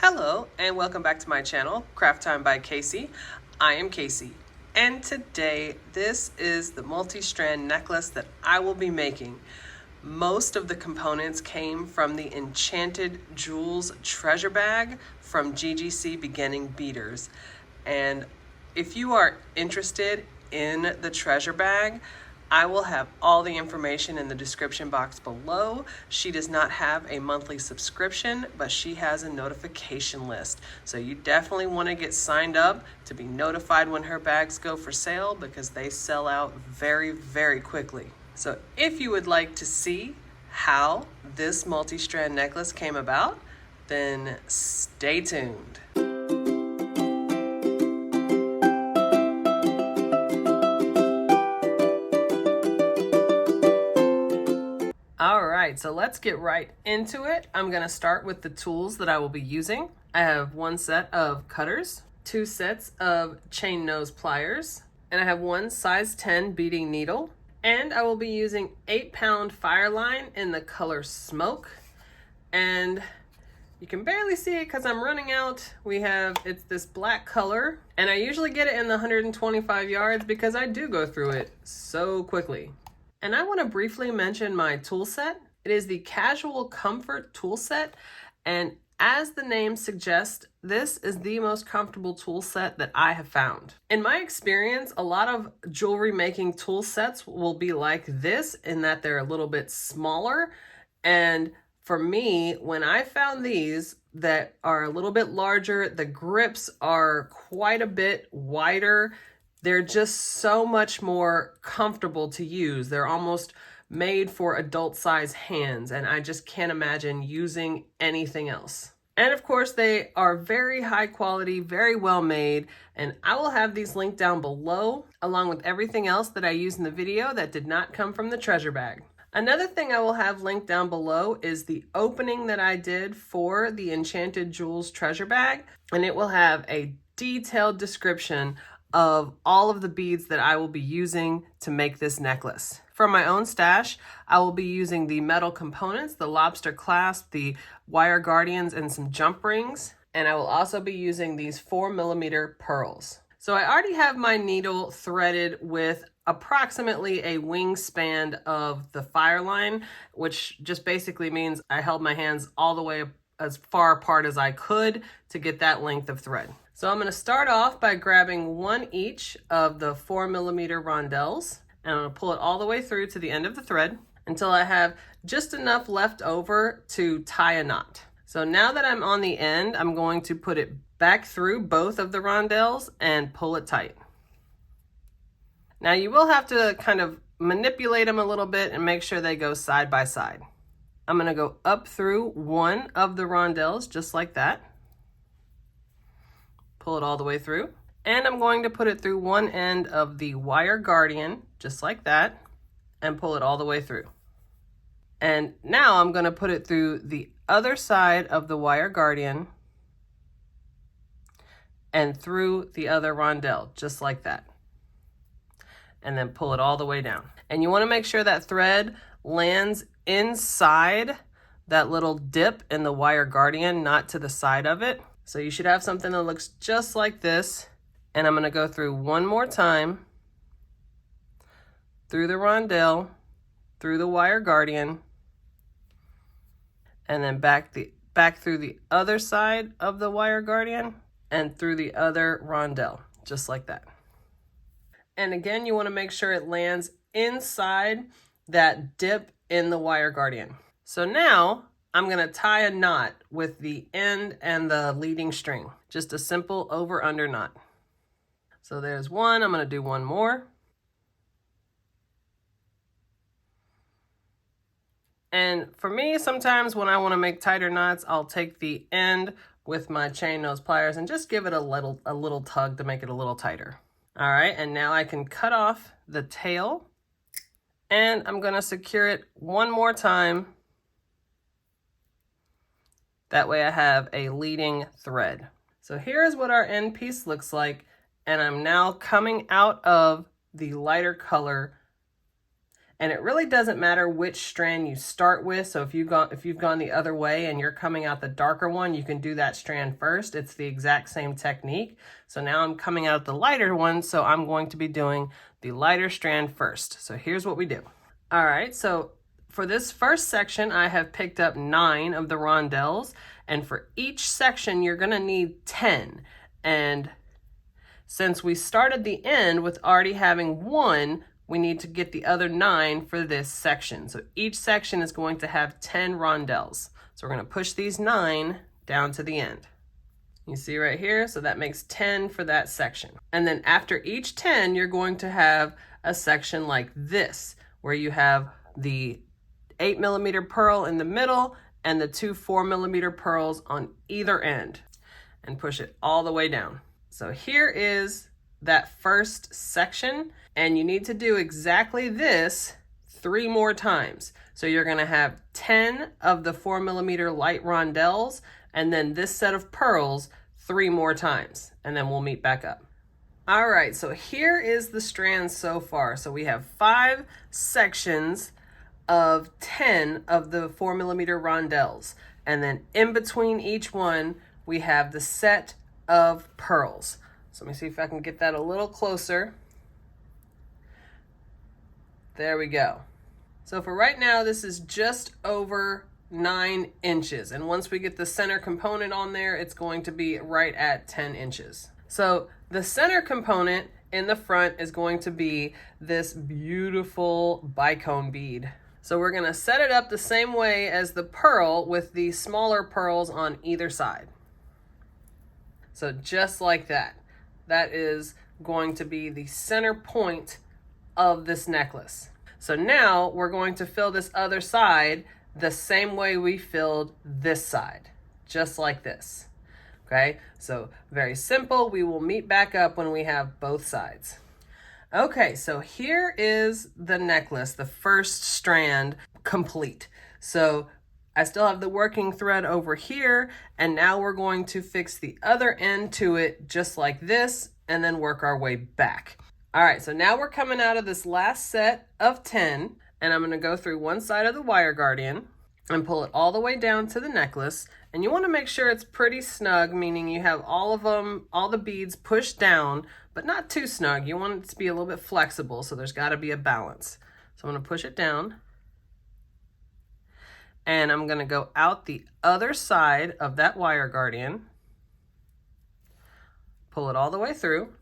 Hello and welcome back to my channel, Craft Time by Casey. I am Casey, and today this is the multi-strand necklace that I will be making. Most of the components came from the Enchanted Jewels treasure bag from GGC Beginning Beaters. And if you are interested in the treasure bag, I will have all the information in the description box below. She does not have a monthly subscription, but she has a notification list. So you definitely want to get signed up to be notified when her bags go for sale because they sell out very, very quickly. So if you would like to see how this multi-strand necklace came about, then stay tuned. All right, so let's get right into it. I'm gonna start with the tools that I will be using. I have one set of cutters, two sets of chain nose pliers, and I have one size 10 beading needle. And I will be using 8-pound fire line in the color Smoke. And you can barely see it because I'm running out. It's this black color, and I usually get it in the 125 yards because I do go through it so quickly. And I want to briefly mention my tool set. It is the Casual Comfort tool set, and as the name suggests, this is the most comfortable tool set that I have found. In my experience, a lot of jewelry making tool sets will be like this in that they're a little bit smaller. And for me, when I found these that are a little bit larger, the grips are quite a bit wider. They're just so much more comfortable to use. They're almost made for adult size hands, and I just can't imagine using anything else. And of course, they are very high quality, very well made, and I will have these linked down below, along with everything else that I used in the video that did not come from the treasure bag. Another thing I will have linked down below is the opening that I did for the Enchanted Jewels treasure bag, and it will have a detailed description of all of the beads that I will be using to make this necklace. For my own stash, I will be using the metal components, the lobster clasp, the wire guardians, and some jump rings. And I will also be using these 4mm pearls. So I already have my needle threaded with approximately a wingspan of the fire line, which just basically means I held my hands all the way as far apart as I could to get that length of thread. So I'm going to start off by grabbing one each of the 4mm rondelles, and I'm going to pull it all the way through to the end of the thread until I have just enough left over to tie a knot. So now that I'm on the end, I'm going to put it back through both of the rondelles and pull it tight. Now you will have to kind of manipulate them a little bit and make sure they go side by side. I'm going to go up through one of the rondelles just like that. Pull it all the way through, and I'm going to put it through one end of the wire guardian just like that and pull it all the way through. And now I'm going to put it through the other side of the wire guardian and through the other rondelle just like that, and then pull it all the way down. And you want to make sure that thread lands inside that little dip in the wire guardian, not to the side of it. So you should have something that looks just like this. And I'm going to go through one more time, through the rondelle, through the wire guardian, and then back through the other side of the wire guardian and through the other rondelle, just like that. And again, you want to make sure it lands inside that dip in the wire guardian. So now I'm going to tie a knot with the end and the leading string. Just a simple over-under knot. So there's one. I'm going to do one more. And for me, sometimes when I want to make tighter knots, I'll take the end with my chain nose pliers and just give it a little tug to make it a little tighter. All right, and now I can cut off the tail, and I'm going to secure it one more time. That way I have a leading thread. So here's what our end piece looks like. And I'm now coming out of the lighter color And it really doesn't matter which strand you start with. So if you've gone the other way and you're coming out the darker one, you can do that strand first. It's the exact same technique. So now I'm coming out the lighter one, so I'm going to be doing the lighter strand first. So here's what we do. All right, so for this first section, I have picked up 9 of the rondelles, and for each section, you're gonna need 10. And since we started the end with already having 1, we need to get the other 9 for this section. So each section is going to have 10 rondelles. So we're gonna push these 9 down to the end. You see right here, so that makes 10 for that section. And then after each 10, you're going to have a section like this, where you have the 8mm pearl in the middle and the 2 4mm pearls on either end, and push it all the way down. So here is that first section, and you need to do exactly this 3 more times. So you're gonna have 10 of the 4mm light rondelles, and then this set of pearls 3 more times, and then we'll meet back up. All right, so here is the strand so far. So we have 5 sections of 10 of the 4mm rondelles, and then in between each one, we have the set of pearls. So let me see if I can get that a little closer. There we go. So for right now, this is just over 9 inches. And once we get the center component on there, it's going to be right at 10 inches. So the center component in the front is going to be this beautiful bicone bead. So we're gonna set it up the same way as the pearl with the smaller pearls on either side. So just like that. That is going to be the center point of this necklace. So now we're going to fill this other side the same way we filled this side, just like this. Okay, so very simple. We will meet back up when we have both sides. Okay, so here is the necklace, the first strand complete. So I still have the working thread over here, and now we're going to fix the other end to it just like this, and then work our way back. All right, so now we're coming out of this last set of 10, and I'm gonna go through one side of the wire guardian and pull it all the way down to the necklace. And you wanna make sure it's pretty snug, meaning you have all of them, all the beads pushed down, but not too snug. You want it to be a little bit flexible, so there's gotta be a balance. So I'm gonna push it down, and I'm gonna go out the other side of that wire guardian, pull it all the way through.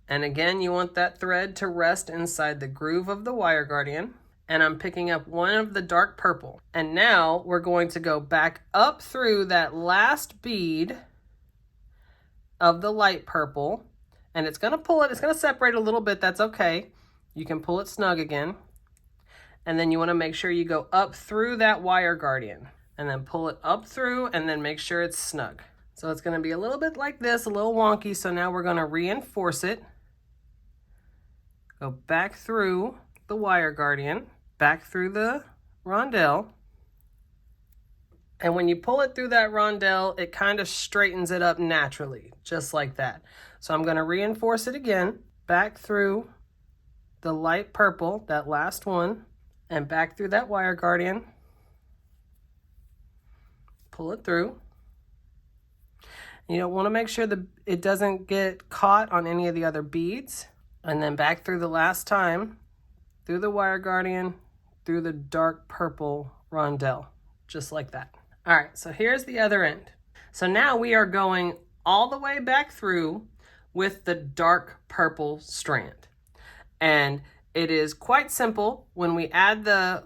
And again, you want that thread to rest inside the groove of the wire guardian. And I'm picking up one of the dark purple. And now we're going to go back up through that last bead of the light purple. And it's gonna pull it, it's gonna separate a little bit, that's okay. You can pull it snug again. And then you wanna make sure you go up through that wire guardian. And then pull it up through, and then make sure it's snug. So it's gonna be a little bit like this, a little wonky. So now we're gonna reinforce it. Go back through the wire guardian, back through the rondelle. And when you pull it through that rondelle, it kind of straightens it up naturally, just like that. So I'm gonna reinforce it again, back through the light purple, that last one, and back through that wire guardian. Pull it through. You don't wanna make sure that it doesn't get caught on any of the other beads. And then back through the last time, through the wire guardian, through the dark purple rondelle, just like that. All right, so here's the other end. So now we are going all the way back through with the dark purple strand. And it is quite simple. When we add the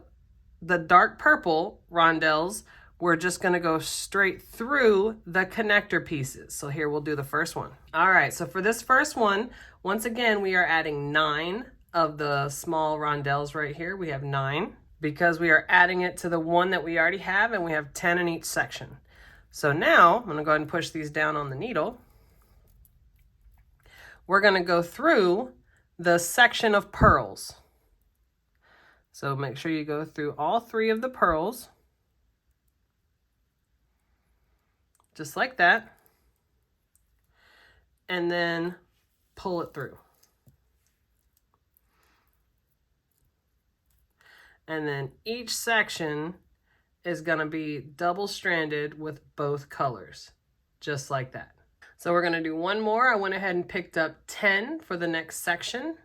dark purple rondelles, we're just gonna go straight through the connector pieces. So here we'll do the first one. All right, so for this first one, once again, we are adding 9 of the small rondelles right here. We have 9 because we are adding it to the one that we already have, and we have 10 in each section. So now I'm gonna go ahead and push these down on the needle. We're gonna go through the section of pearls. So make sure you go through all 3 of the pearls. Just like that. And then pull it through. And then each section is gonna be double stranded with both colors, just like that. So we're gonna do one more. I went ahead and picked up 10 for the next section.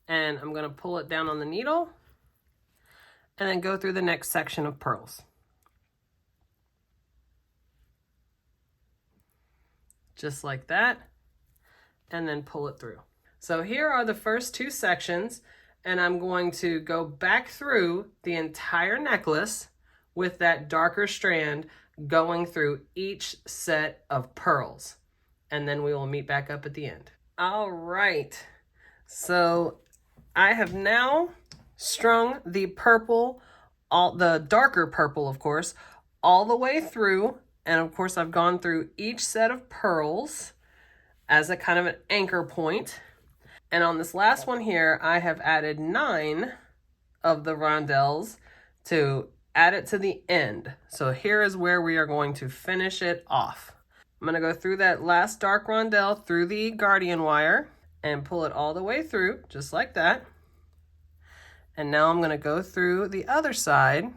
And I'm gonna pull it down on the needle and then go through the next section of pearls. Just like that, and then pull it through. So here are the first two sections, and I'm going to go back through the entire necklace with that darker strand going through each set of pearls, and then we will meet back up at the end. All right, so I have now strung the purple, the darker purple, of course, all the way through. And of course, I've gone through each set of pearls as a kind of an anchor point. And on this last one here, I have added 9 of the rondelles to add it to the end. So here is where we are going to finish it off. I'm going to go through that last dark rondelle through the guardian wire and pull it all the way through, just like that. And now I'm going to go through the other side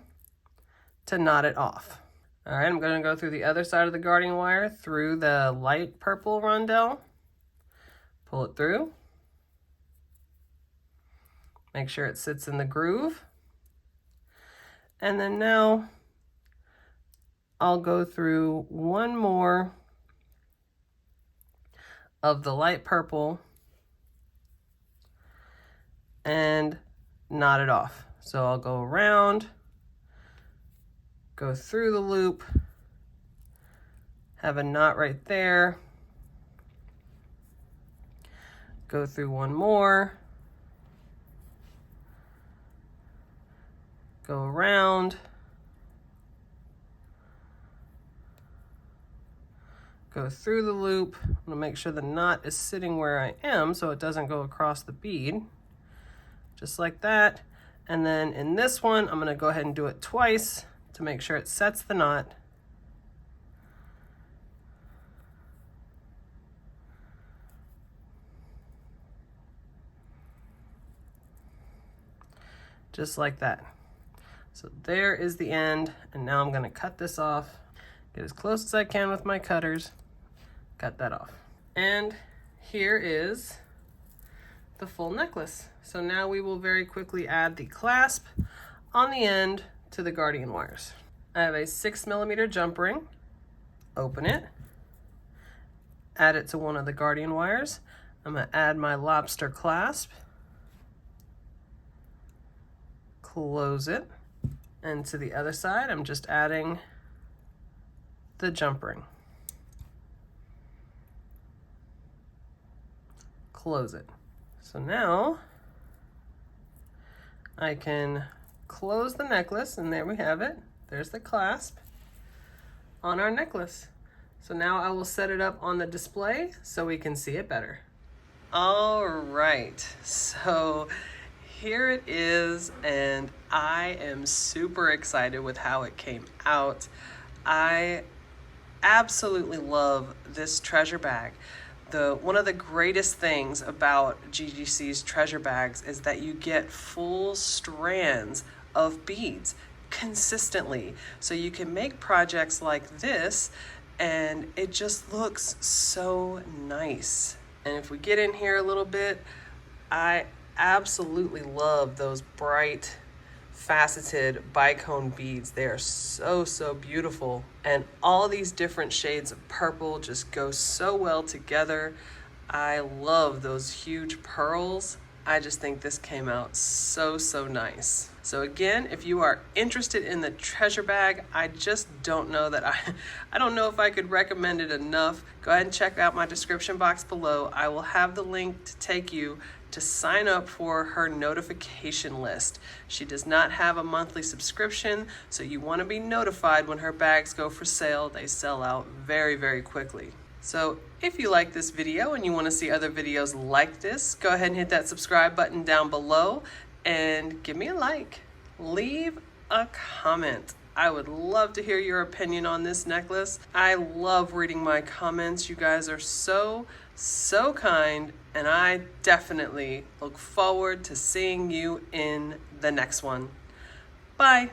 to knot it off. All right, I'm going to go through the other side of the guardian wire through the light purple rondelle. Pull it through. Make sure it sits in the groove. And then now I'll go through one more of the light purple and knot it off. So I'll go around, go through the loop, have a knot right there, go through one more, go around, go through the loop. I'm gonna make sure the knot is sitting where I am so it doesn't go across the bead, just like that. And then in this one, I'm gonna go ahead and do it twice to make sure it sets the knot. Just like that. So there is the end, and now I'm gonna cut this off, get as close as I can with my cutters, cut that off. And here is the full necklace. So now we will very quickly add the clasp on the end to the guardian wires. I have a 6mm jump ring. Open it, add it to one of the guardian wires. I'm gonna add my lobster clasp, close it, and to the other side, I'm just adding the jump ring. Close it. So now I can close the necklace, and there we have it. There's the clasp on our necklace. So now I will set it up on the display so we can see it better. All right, so here it is, and I am super excited with how it came out. I absolutely love this treasure bag. One of the greatest things about GGC's treasure bags is that you get full strands of beads consistently. So you can make projects like this and it just looks so nice. And if we get in here a little bit, I absolutely love those bright faceted bicone beads. They are so, so beautiful. And all these different shades of purple just go so well together. I love those huge pearls. I just think this came out so, so nice. So again, if you are interested in the treasure bag, I just don't know that I don't know if I could recommend it enough. Go ahead and check out my description box below. I will have the link to take you to sign up for her notification list. She does not have a monthly subscription, so you want to be notified when her bags go for sale. They sell out very, very quickly. So if you like this video and you want to see other videos like this, go ahead and hit that subscribe button down below and give me a like. Leave a comment. I would love to hear your opinion on this necklace. I love reading my comments. You guys are so kind, and I definitely look forward to seeing you in the next one. Bye.